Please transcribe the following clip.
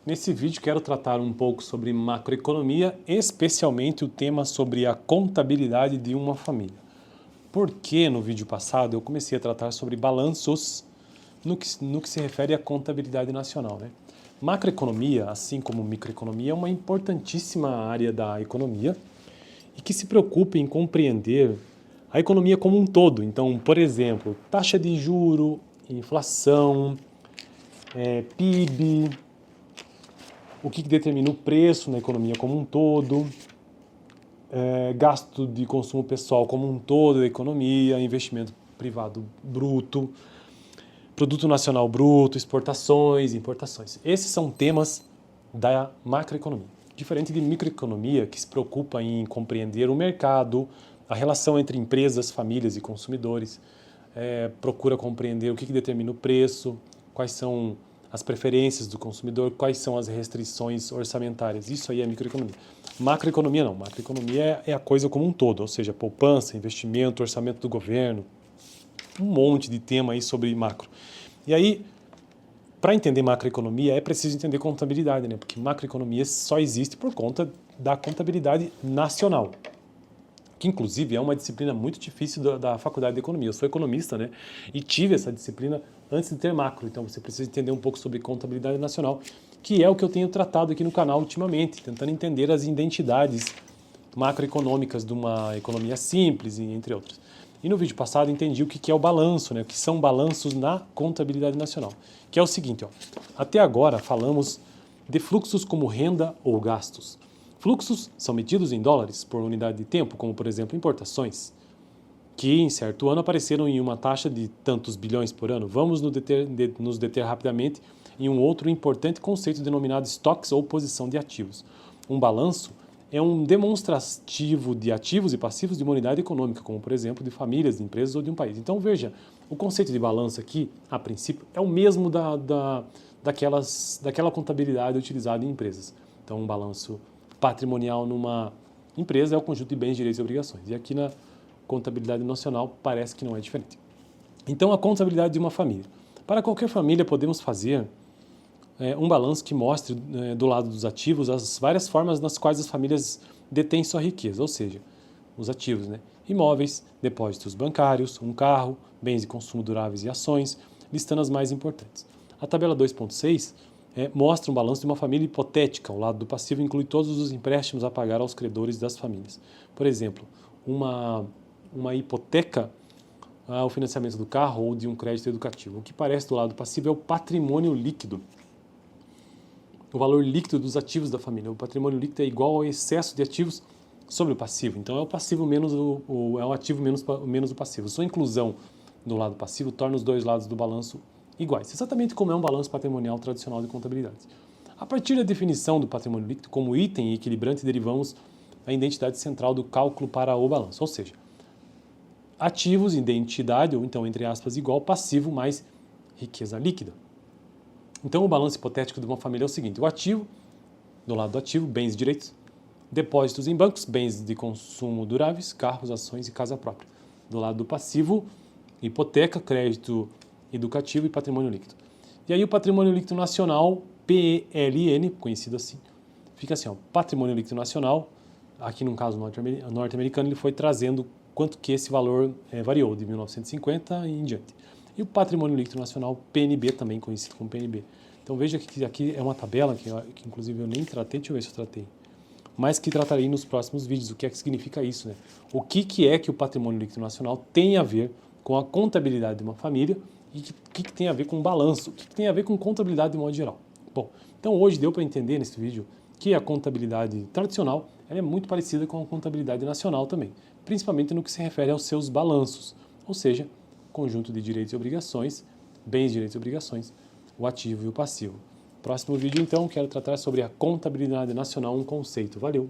Nesse vídeo quero tratar um pouco sobre macroeconomia, especialmente o tema sobre a contabilidade de uma família. Porque no vídeo passado eu comecei a tratar sobre balanços no que se refere à contabilidade nacional, né? Macroeconomia, assim como microeconomia, é uma importantíssima área da economia e que se preocupa em compreender a economia como um todo. Então, por exemplo, taxa de juro, inflação, PIB, o que determina o preço na economia como um todo, gasto de consumo pessoal como um todo da economia, investimento privado bruto, produto nacional bruto, exportações, importações. Esses são temas da macroeconomia. Diferente de microeconomia, que se preocupa em compreender o mercado, a relação entre empresas, famílias e consumidores, procura compreender o que determina o preço, quais são as preferências do consumidor, quais são as restrições orçamentárias. Isso aí é microeconomia. Macroeconomia não. Macroeconomia é a coisa como um todo, ou seja, poupança, investimento, orçamento do governo, um monte de tema aí sobre macro. E aí, para entender macroeconomia, é preciso entender contabilidade, né? Porque macroeconomia só existe por conta da contabilidade nacional, que inclusive é uma disciplina muito difícil da faculdade de economia. Eu sou economista, né? E tive essa disciplina antes de ter macro, então você precisa entender um pouco sobre contabilidade nacional, que é o que eu tenho tratado aqui no canal ultimamente, tentando entender as identidades macroeconômicas de uma economia simples, entre outras. E no vídeo passado entendi o que é o balanço, né? O que são balanços na contabilidade nacional, que é o seguinte, ó, até agora falamos de fluxos como renda ou gastos. Fluxos são medidos em dólares por unidade de tempo, como por exemplo importações, que em certo ano apareceram em uma taxa de tantos bilhões por ano. Vamos nos deter rapidamente em um outro importante conceito denominado estoques ou posição de ativos. Um balanço é um demonstrativo de ativos e passivos de uma unidade econômica, como por exemplo de famílias, de empresas ou de um país. Então veja, o conceito de balanço aqui, a princípio, é o mesmo daquela contabilidade utilizada em empresas. Então um balanço patrimonial numa empresa é o conjunto de bens, direitos e obrigações. E aqui na contabilidade nacional parece que não é diferente. Então, a contabilidade de uma família. Para qualquer família, podemos fazer um balanço que mostre do lado dos ativos as várias formas nas quais as famílias detêm sua riqueza, ou seja, os ativos, né? Imóveis, depósitos bancários, um carro, bens de consumo duráveis e ações, listando as mais importantes. A tabela 2.6 mostra um balanço de uma família hipotética. O lado do passivo inclui todos os empréstimos a pagar aos credores das famílias. Por exemplo, uma hipoteca ao financiamento do carro ou de um crédito educativo. O que parece do lado passivo é o patrimônio líquido, o valor líquido dos ativos da família. O patrimônio líquido é igual ao excesso de ativos sobre o passivo. Então é o passivo menos é o ativo menos o passivo. Sua inclusão do lado passivo torna os dois lados do balanço iguais, exatamente como é um balanço patrimonial tradicional de contabilidade. A partir da definição do patrimônio líquido como item equilibrante, derivamos a identidade central do cálculo para o balanço, ou seja, ativos, identidade, ou então, entre aspas, igual passivo mais riqueza líquida. Então, o balanço hipotético de uma família é o seguinte: o ativo, do lado do ativo, bens e direitos, depósitos em bancos, bens de consumo duráveis, carros, ações e casa própria. Do lado do passivo, hipoteca, crédito educativo e patrimônio líquido. E aí o patrimônio líquido nacional, PLN, conhecido assim, fica assim, ó, patrimônio líquido nacional, aqui no caso norte-americano, ele foi trazendo quanto que esse valor variou de 1950 e em diante. E o patrimônio líquido nacional, PNB, também conhecido como PNB. Então veja que aqui é uma tabela que inclusive eu nem tratei, deixa eu ver se eu tratei, mas que tratarei nos próximos vídeos. O que é que significa isso, né? O que é que o patrimônio líquido nacional tem a ver com a contabilidade de uma família e o que tem a ver com balanço, o que tem a ver com contabilidade de modo geral. Bom, então hoje deu para entender nesse vídeo que a contabilidade tradicional ela é muito parecida com a contabilidade nacional também, principalmente no que se refere aos seus balanços, ou seja, conjunto de direitos e obrigações, bens, direitos e obrigações, o ativo e o passivo. Próximo vídeo, então, quero tratar sobre a contabilidade nacional, um conceito. Valeu!